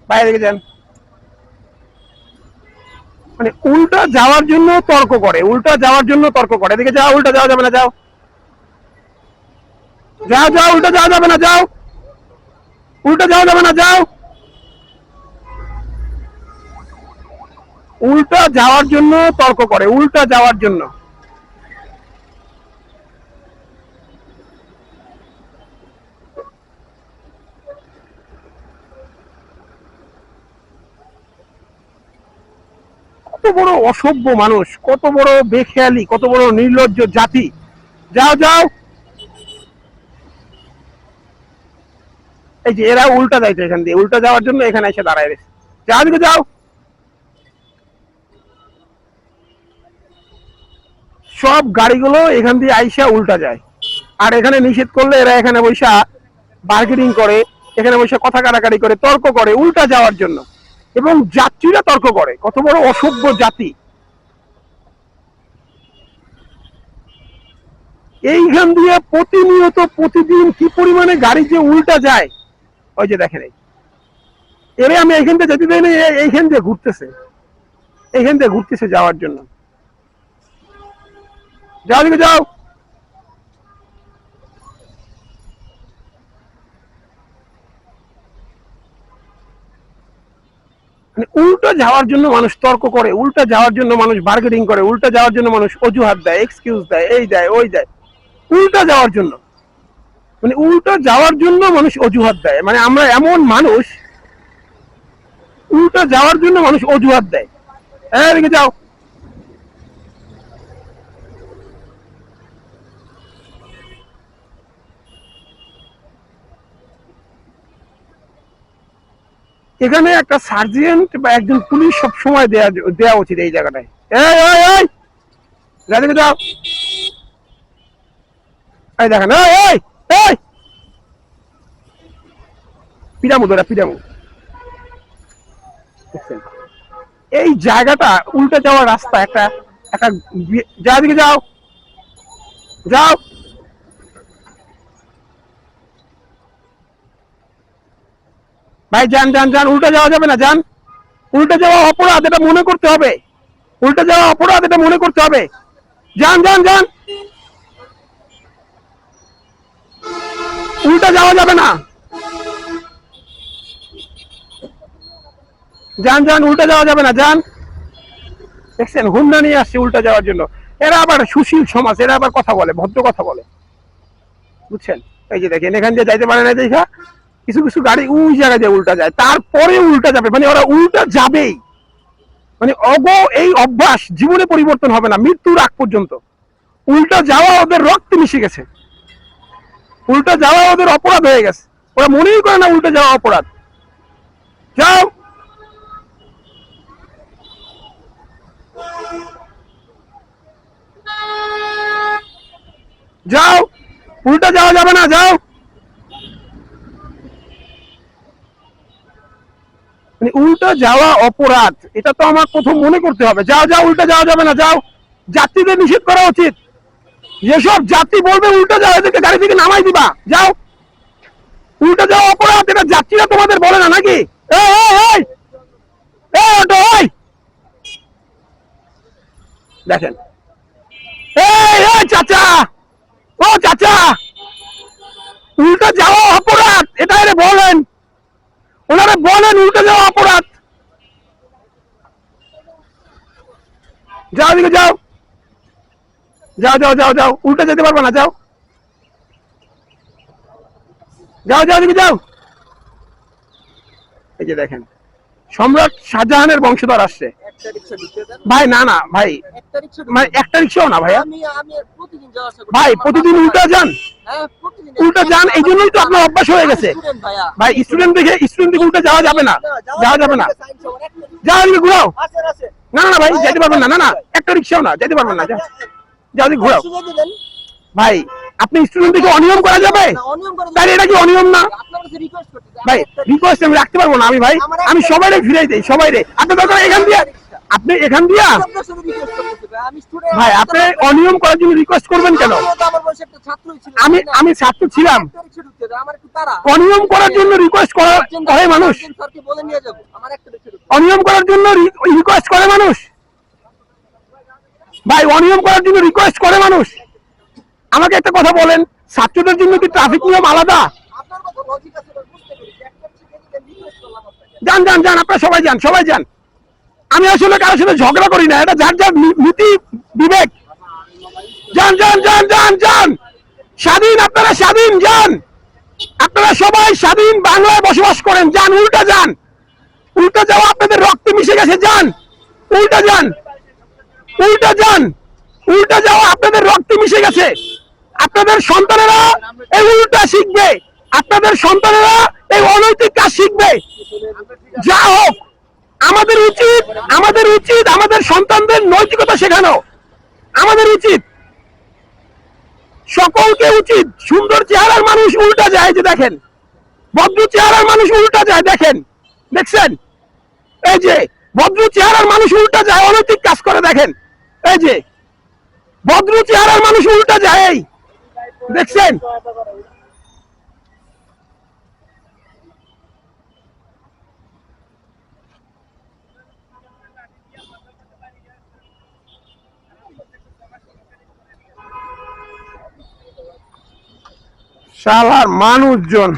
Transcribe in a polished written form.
বাইরে দিকে যান। মানে উল্টা যাওয়ার জন্য তর্ক করে, উল্টা যাওয়ার জন্য তর্ক করে। এদিকে যাও, উল্টা যাওয়া যাবে না, যাও যাও যাও, উল্টা যাওয়া যাবে না, যাও উল্টা যাওয়া যাবে না, যাও। উল্টা যাওয়ার জন্য তর্ক করে, উল্টা যাওয়ার জন্য। কত বড় অসভ্য মানুষ, কত বড় বেখেয়ালি, কত বড় নির্লজ্জ জাতি। যাও যাও। এই যে এরা উল্টা যাইছে, এখান দিয়ে উল্টা যাওয়ার জন্য এখানে এসে দাঁড়ায় রয়েছে। যাও দিকে যাও। সব গাড়িগুলো এখান দিয়ে আইসা উল্টা যায়, আর এখানে নিষেধ করলে এরা এখানে বৈশা বার্গেনিং করে, এখানে বৈশা কথা কাটাকাটি করে, তর্ক করে উল্টা যাওয়ার জন্য। এবং যাত্রীরা তর্ক করে। কত বড় অসভ্য জাতি। এইখান দিয়ে প্রতিনিয়ত প্রতিদিন কি পরিমাণে গাড়ি যে উল্টা যায়, ওই যে দেখেন। এরে আমি এইখান দিয়ে যেতে দেয় না, এইখান দিয়ে ঘুরতেছে, এইখান দিয়ে ঘুরতেছে যাওয়ার জন্য। যাও দিকে যাও। মানে উল্টা যাওয়ার জন্য মানুষ তর্ক করে, উল্টা যাওয়ার জন্য মানুষ বার্গেনিং করে, উল্টা যাওয়ার জন্য মানুষ অজুহাত দেয়, এক্সকিউজ দেয়, এই দেয় ওই দেয়, উল্টা যাওয়ার জন্য। মানে উল্টা যাওয়ার জন্য মানুষ অজুহাত দেয়। মানে আমরা এমন মানুষ, উল্টা যাওয়ার জন্য মানুষ অজুহাত দেয়। এদিকে যাও। এখানে একটা সার্জেন্ট বা একজন পুলিশ সব সময় দেয়া উচিত এই জায়গাটায়। এই এই এই, যাদিকে যাও। এই দেখেন, এই এই এই, পিরামু ধরা পিরামু। এই জায়গাটা উল্টে যাওয়ার রাস্তা, একটা একটা যাদিকে যাও যাও। ভাই যান যান যান, উল্টে যাওয়া যাবে না, যান। উল্টে যাওয়া অপরাধ, এটা মনে করতে হবে। উল্টে যাওয়া অপরাধ, এটা মনে করতে হবে। যান যান যান, উল্টে যাওয়া যাবে না। যান যান, উল্টে যাওয়া যাবে না, যান। দেখছেন, হুন্ডা নিয়ে আসছে উল্টা যাওয়ার জন্য। এরা আবার সুশীল সমাজ, এরা আবার কথা বলে, ভদ্র কথা বলে, বুঝছেন। এই যে দেখেন, এখান দিয়ে যাইতে পারে না দেখা, কিছু কিছু গাড়ি ওই জায়গায় দিয়ে উল্টা যায়, তারপরে উল্টা যাবে। মানে ওরা উল্টা যাবেই। মানে এই অভ্যাস জীবনে পরিবর্তন হবে না, মৃত্যুর আগ পর্যন্ত। উল্টা যাওয়া ওদের রক্তে মিশে গেছে, উল্টা যাওয়া ওদের অপরাধ হয়ে গেছে। ওরা মনেই করে না উল্টা যাওয়া অপরাধ। যাও যাও, উল্টা যাওয়া যাবে না, যাও। মানে উল্টা যাওয়া অপরাধ, এটা তো আমার প্রথম মনে করতে হবে। যাও যাও, উল্টা যাওয়া যাবে না, যাও। যাত্রীদের নিষেধ করা উচিত। যেসব যাত্রী বলবে উল্টা যাওয়া, এদেরকে গাড়ি থেকে নামাই দিবা। যাও। উল্টা যাওয়া অপরাধ, এটা যাত্রীরা তোমাদের বলে না নাকি? দেখেন, এই চাচা, ও চাচা, উল্টা যাওয়া অপরাধ, এটা এর বলেন, ওনারা বলেন উল্টা যাওয়া অপরাধ। যাও দিকে যাও, যাও যাও যাও যাও, উল্টা যেতে পারবে না, যাও যাও যাও দিকে যাও। এই যে দেখেন, সম্রাট শাহজাহানের বংশধর আসছে। ভাই না না ভাই, মানে একটা রিক্সাও না ভাইয়া, ভাই প্রতিদিন উল্টা যান, উল্টা যান, এই জন্যই তো আপনার অভ্যাস হয়ে গেছে। ভাই স্টুডেন্ট দেখে উল্টা যাওয়া যাবে না, যাওয়া যাবে না। যাও দিকে ঘুরাও। না না ভাই, যেতে পারবেন না, না না, একটা রিক্সাও না, যেতে পারবেন না, যাও দিকে ঘুরাও। ভাই আপনি স্টুডেন্ট দেখে অনিয়ম করা যাবে? তাহলে এটা কি অনিয়ম না? ভাই রিকোয়েস্ট আমি রাখতে পারবো না, আমি ভাই, আমি সবাইরে ফিরাই দেই, সবাইরে। আপনার দরকার এখান দিয়া, আপনি এখান দিয়া, ভাই আপনি অনিয়ম করার জন্য রিকোয়েস্ট করবেন কেন? আমি ছাত্র ছিলাম, অনিয়ম করার জন্য রিকোয়েস্ট করে মানুষ, অনিয়ম করার জন্য রিকোয়েস্ট করে মানুষ ভাই, অনিয়ম করার জন্য রিকোয়েস্ট করে মানুষ। আমাকে একটা কথা বলেন, ছাত্রদের জন্য কি ট্রাফিক নিয়ম আলাদা? যান যান যান, আপনারা সবাই যান, সবাই যান। আমি আসলে কারোর সাথে ঝগড়া করি না, এটা যার যার নীতি বিবেক। যান যান যান যান যান, স্বাধীন, আপনারা স্বাধীন, যান। আপনারা সবাই স্বাধীন বাংলায় বসবাস করেন, যান, উল্টা যান। উল্টা যাওয়া আপনাদের রক্তে মিশে গেছে, যান, উল্টা যান, উল্টা যান। উল্টা যাওয়া আপনাদের রক্তে মিশে গেছে। আপনাদের সন্তানেরা এই উল্টা শিখবে, আপনাদের সন্তানেরা এই অনৈতিক কাজ শিখবে। যা হোক, আমাদের উচিত, আমাদের উচিত আমাদের সন্তানদের নৈতিকতা শেখানো। আমাদের উচিত, সকলকে উচিত। সুন্দর চেহারার মানুষ উল্টা যায়, যে দেখেন, ভদ্র চেহারার মানুষ উল্টা যায়, দেখেন, দেখছেন? এই যে ভদ্র চেহারার মানুষ উল্টা যায়, অনৈতিক কাজ করে, দেখেন। এই যে ভদ্র চেহারার মানুষ উল্টা যায়, এই দেখছেন? শালার মানুষজন।